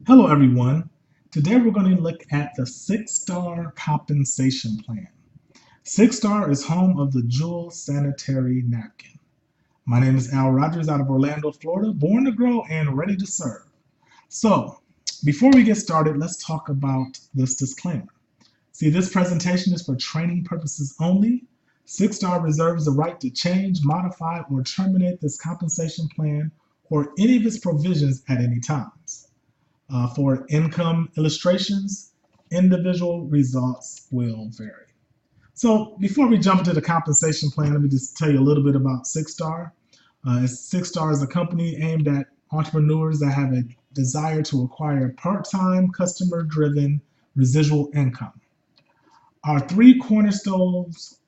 Hello everyone. Today we're going to look at the 6-star compensation plan. 6-star is home of the Jewel Sanitary Napkin. My name is Al Rodgers out of Orlando, Florida, born to grow and ready to serve. So, before we get started, let's talk about this disclaimer. See, this presentation is for training purposes only. 6-star reserves the right to change, modify, or terminate this compensation plan or any of its provisions at any time. For income illustrations, individual results will vary. So before we jump into the compensation plan, let me just tell you a little bit about 6-star. 6-star is a company aimed at entrepreneurs that have a desire to acquire part-time, customer-driven residual income. Our three cornerstones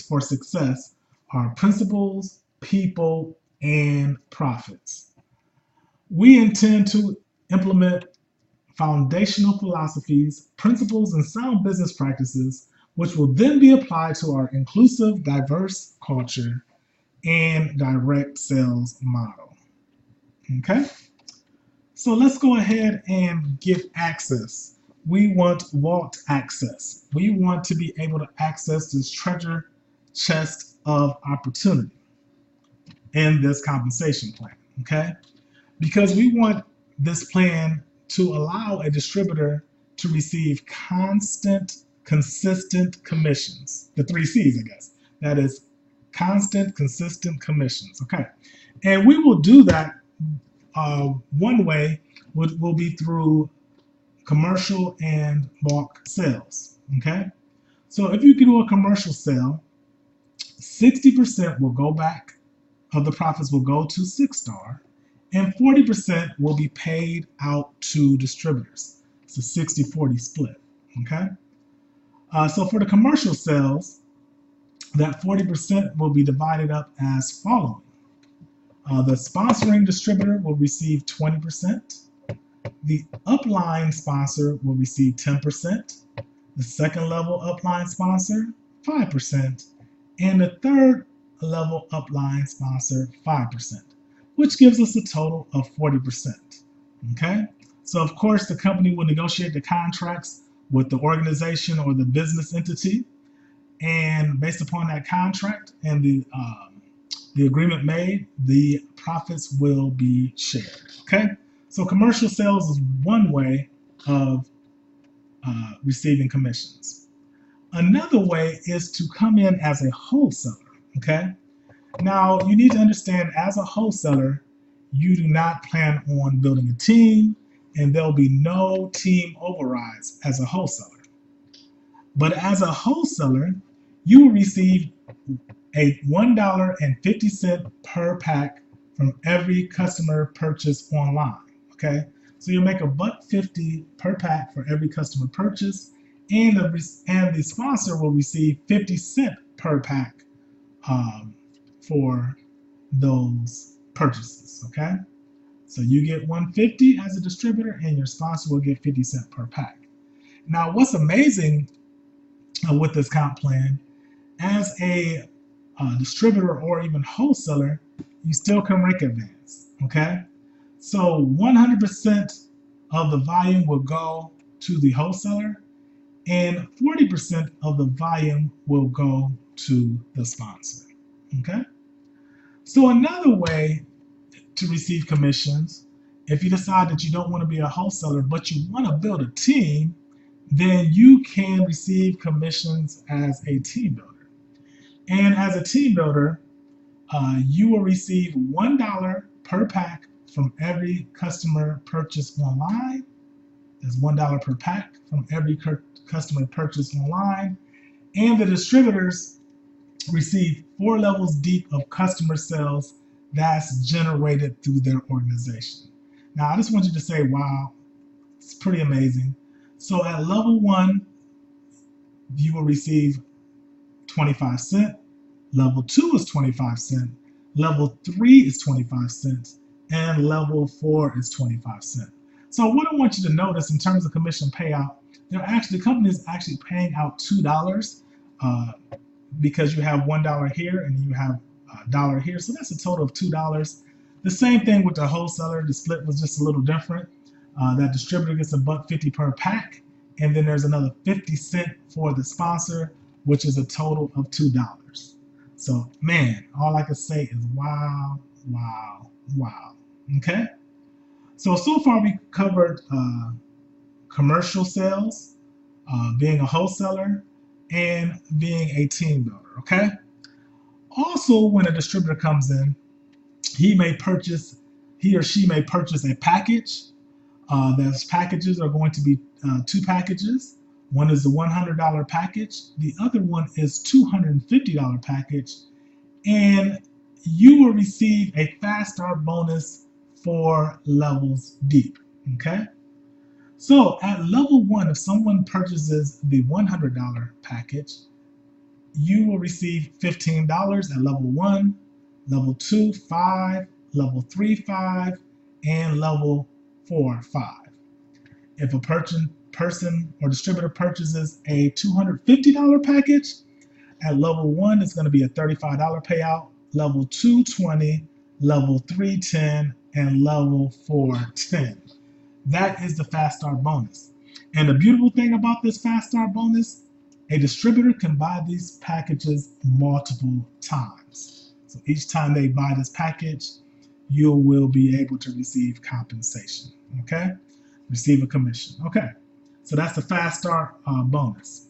for success are principles, people, and profits. We intend to implement foundational philosophies, principles, and sound business practices, which will then be applied to our inclusive, diverse culture and direct sales model. Okay? So let's go ahead and give access. We want vault access. We want to be able to access this treasure chest of opportunity in this compensation plan. Okay? Because we want this plan to allow a distributor to receive constant, consistent commissions. The three C's, I guess. That is constant, consistent commissions. Okay. And we will do that one way will be through commercial and bulk sales. Okay. So if you do a commercial sale, 60% will go back of the profits will go to 6-star. And 40% will be paid out to distributors. It's a 60-40 split, okay? So for the commercial sales, that 40% will be divided up as following. The sponsoring distributor will receive 20%. The upline sponsor will receive 10%. The second level upline sponsor, 5%. And the third level upline sponsor, 5%. Which gives us a total of 40%. Okay? So of course the company will negotiate the contracts with the organization or the business entity, and based upon that contract and the agreement made, the profits will be shared. Okay? So commercial sales is one way of receiving commissions. Another way is to come in as a wholesaler. Okay? Now, you need to understand, as a wholesaler, you do not plan on building a team, and there'll be no team overrides as a wholesaler. But as a wholesaler, you will receive a $1.50 per pack from every customer purchase online. Okay, so you'll make $1.50 per pack for every customer purchase, and the sponsor will receive 50 cents per pack. For those purchases, okay? So you get $1.50 as a distributor, and your sponsor will get 50 cents per pack. Now, what's amazing with this comp plan, as a distributor or even wholesaler, you still can rake advance, okay? So 100% of the volume will go to the wholesaler, and 40% of the volume will go to the sponsor, okay? So another way to receive commissions, if you decide that you don't want to be a wholesaler, but you want to build a team, then you can receive commissions as a team builder. And as a team builder, you will receive $1 per pack from every customer purchase online. There's $1 per pack from every customer purchase online. And the distributors receive 4 levels deep of customer sales that's generated through their organization. Now, I just want you to say, wow, it's pretty amazing. So at level 1, you will receive 25 cents. Level 2 is 25 cents. Level 3 is 25 cents. And level 4 is 25 cents. So what I want you to notice in terms of commission payout, the company is actually paying out $2 because you have $1 here and you have a dollar here. So that's a total of $2. The same thing with the wholesaler. The split was just a little different. That distributor gets $1.50 per pack, and then there's another 50 cents for the sponsor, which is a total of $2. So, man, all I can say is wow, wow, wow. Okay? So far we covered commercial sales, being a wholesaler, and being a team builder. Okay? Also, when a distributor comes in, he or she may purchase a package. Those packages are going to be two packages. One is the $100 package. The other one is $250 package. And you will receive a fast start bonus 4 levels deep. Okay? So at level 1, if someone purchases the $100 package, you will receive $15 at level 1, level 2, 5, level 3, 5, and level 4, 5. If a person or distributor purchases a $250 package, at level 1 it's going to be a $35 payout, level 2, 20, level 3, 10, and level 4, 10. That is the fast start bonus. And the beautiful thing about this fast start bonus, a distributor can buy these packages multiple times. So each time they buy this package, you will be able to receive compensation. Okay? Receive a commission. Okay. So that's the fast start bonus.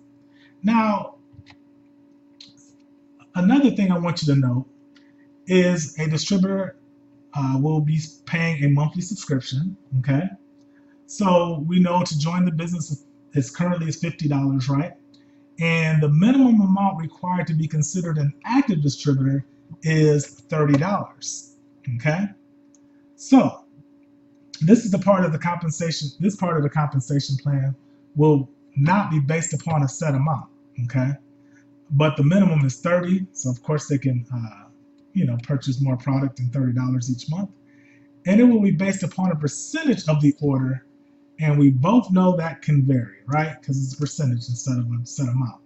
Now, another thing I want you to know is a distributor will be paying a monthly subscription. Okay? So we know to join the business is currently $50, right? And the minimum amount required to be considered an active distributor is $30. Okay? So this is the part of the compensation. This part of the compensation plan will not be based upon a set amount. Okay? But the minimum is 30. So of course they can, purchase more product than $30 each month. And it will be based upon a percentage of the order. And we both know that can vary, right? Because it's a percentage instead of a set amount.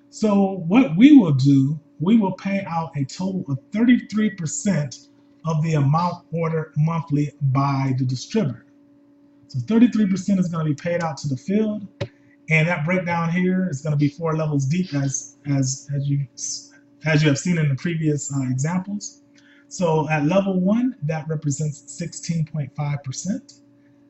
So what we will do, we will pay out a total of 33% of the amount ordered monthly by the distributor. So 33% is going to be paid out to the field. And that breakdown here is going to be 4 levels deep as you have seen in the previous examples. So at level 1, that represents 16.5%.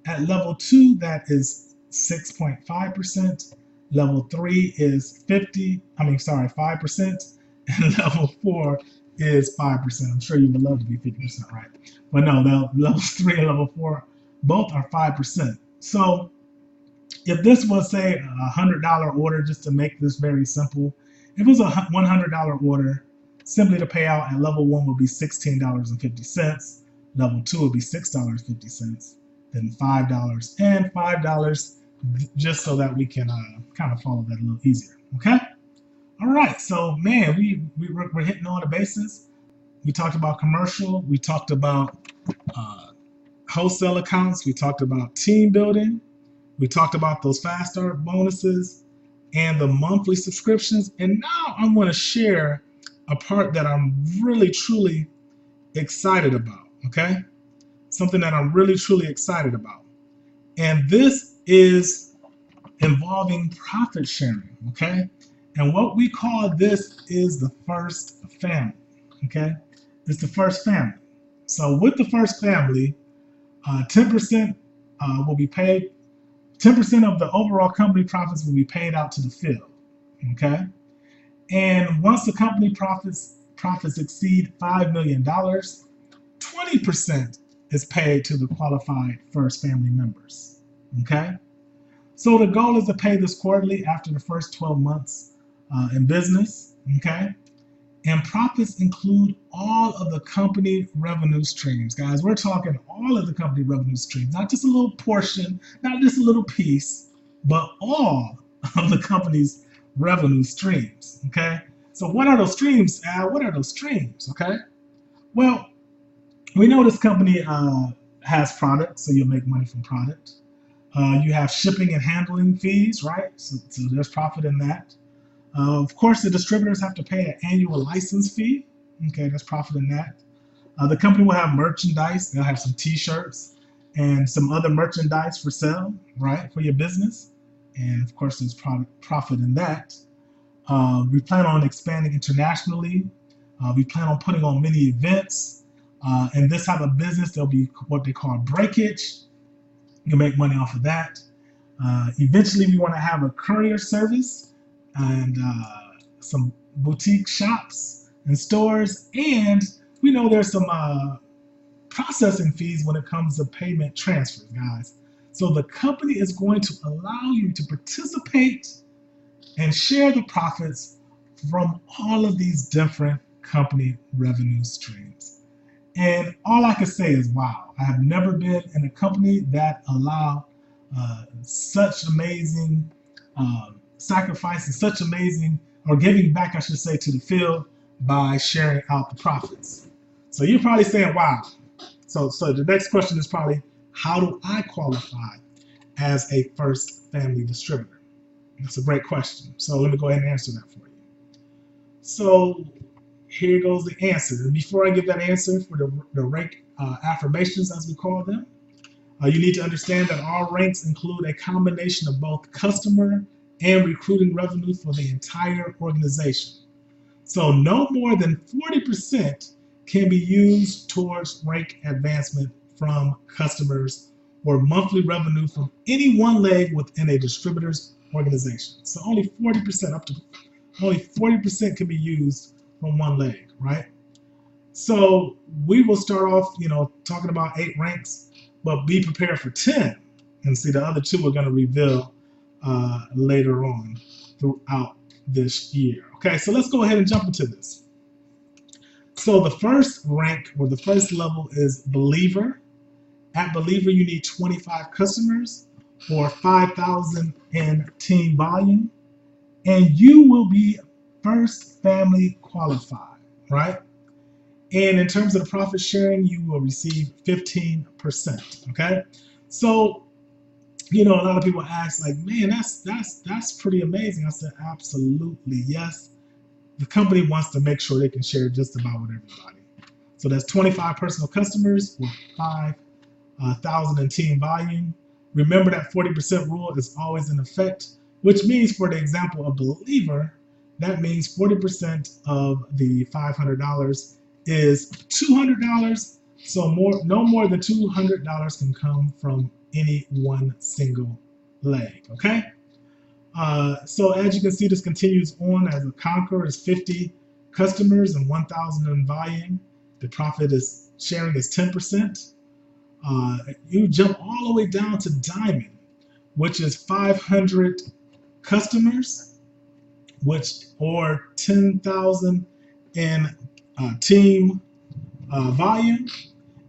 At level 2, that is 6.5%. Level 3 is 5%. And level 4 is 5%. I'm sure you would love to be 50%, right? But no, levels 3 and level 4 both are 5%. So if this was, say, a $100 order, just to make this very simple, if it was a $100 order, simply the payout at level 1 would be $16.50. Level 2 would be $6.50. Then $5 and $5, just so that we can kind of follow that a little easier. Okay? All right. So, man, we're hitting all the bases. We talked about commercial. We talked about wholesale accounts. We talked about team building. We talked about those fast start bonuses and the monthly subscriptions. And now I'm going to share a part that I'm really, truly excited about. Okay? Something that I'm really, truly excited about. And this is involving profit sharing, okay? And what we call this is the first family, okay? It's the first family. So with the first family, 10% will be paid, 10% of the overall company profits will be paid out to the field, okay? And once the company profits exceed $5 million, 20% is paid to the qualified first family members. Okay? So the goal is to pay this quarterly after the first 12 months in business. Okay? And profits include all of the company revenue streams. Guys, we're talking all of the company revenue streams, not just a little portion, not just a little piece, but all of the company's revenue streams. Okay? So what are those streams, Al? What are those streams? Okay? Well, we know this company has product, so you'll make money from product. You have shipping and handling fees, right? So there's profit in that. Of course, the distributors have to pay an annual license fee. Okay, there's profit in that. The company will have merchandise. They'll have some T-shirts. and some other merchandise for sale, right, for your business. And of course, there's profit in that. We plan on expanding internationally. We plan on putting on many events. In this type of business, there'll be what they call breakage. You can make money off of that. Eventually, we want to have a courier service and some boutique shops and stores. And we know there's some processing fees when it comes to payment transfers, guys. So the company is going to allow you to participate and share the profits from all of these different company revenue streams. And all I can say is, wow, I have never been in a company that allowed such amazing sacrifices, such amazing, or giving back, I should say, to the field by sharing out the profits. So you're probably saying, wow. So the next question is probably, how do I qualify as a first family distributor? That's a great question. So let me go ahead and answer that for you. So here goes the answer. And before I give that answer for the rank affirmations, as we call them, you need to understand that all ranks include a combination of both customer and recruiting revenue for the entire organization. So no more than 40% can be used towards rank advancement from customers or monthly revenue from any one leg within a distributor's organization. So only 40%, up to only 40% can be used from one leg, right? So we will start off, talking about 8 ranks, but be prepared for 10. And see, the other 2 we're going to reveal later on throughout this year. Okay, so let's go ahead and jump into this. So the first rank, or the first level, is Believer. At Believer, you need 25 customers or 5,000 in team volume, and you will be first family qualified, right? And in terms of the profit sharing, you will receive 15%. Okay, so a lot of people ask, like, man, that's pretty amazing. I said, absolutely, yes. The company wants to make sure they can share just about with everybody. So that's 25 personal customers with 5,000 in team volume. Remember that 40% rule is always in effect, which means, for the example of Believer, that means 40% of the $500 is $200. So no more than $200 can come from any one single leg. Okay. So as you can see, this continues on as a Conqueror is 50 customers and 1,000 in volume. The profit is sharing is 10%. You jump all the way down to Diamond, which is 500 customers, or 10,000 in team volume.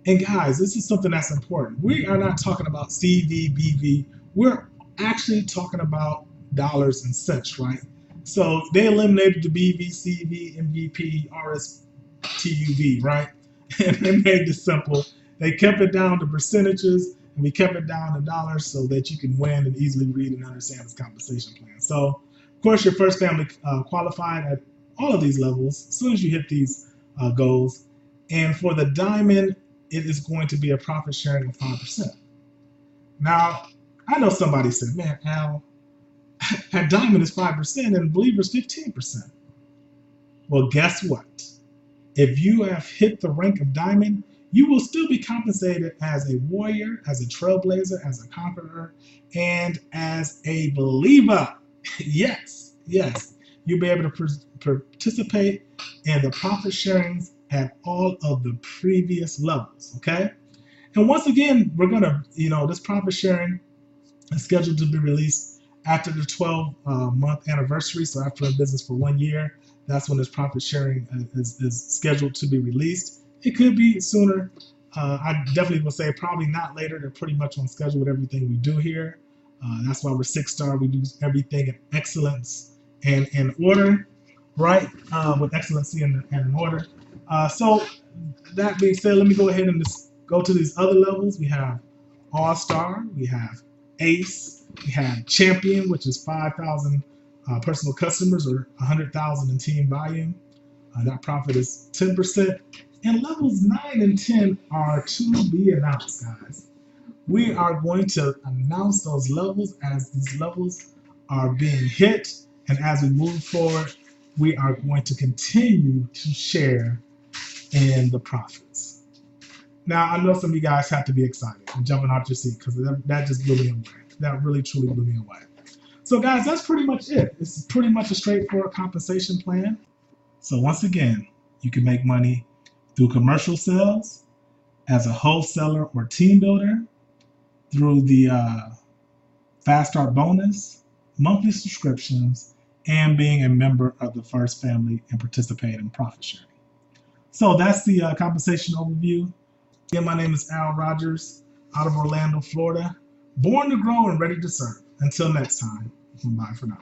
And guys, this is something that's important. We are not talking about CV, BV. We're actually talking about dollars and cents, right? So they eliminated the BV, CV, MVP, RS, TUV, right? And they made this simple. They kept it down to percentages, and we kept it down to dollars so that you can win and easily read and understand this compensation plan. So, of course, your first family qualified at all of these levels as soon as you hit these goals. And for the Diamond, it is going to be a profit sharing of 5%. Now, I know somebody said, man, Al, at Diamond is 5% and Believer's 15%. Well, guess what? If you have hit the rank of Diamond, you will still be compensated as a warrior, as a trailblazer, as a conqueror, and as a believer. Yes. You'll be able to participate in the profit sharings at all of the previous levels, okay? And once again, we're gonna, this profit sharing is scheduled to be released after the 12-month anniversary. So after a business for 1 year, that's when this profit sharing is scheduled to be released. It could be sooner. I definitely will say probably not later. They're pretty much on schedule with everything we do here. That's why we're 6-star. We do everything in excellence and in order, right? With excellency and in order. So that being said, let me go ahead and just go to these other levels. We have All-Star, we have Ace, we have Champion, which is 5,000 personal customers or 100,000 in team volume. That profit is 10%. And levels 9 and 10 are to be announced, guys. We are going to announce those levels as these levels are being hit. And as we move forward, we are going to continue to share in the profits. Now, I know some of you guys have to be excited and jumping out your seat because that just blew me away. That really, truly blew me away. So, guys, that's pretty much it. It's pretty much a straightforward compensation plan. So, once again, you can make money through commercial sales, as a wholesaler or team builder, through the Fast Start bonus, monthly subscriptions, and being a member of the First Family and participate in profit sharing. So that's the compensation overview. Again, my name is Al Rodgers out of Orlando, Florida. Born to grow and ready to serve. Until next time, bye for now.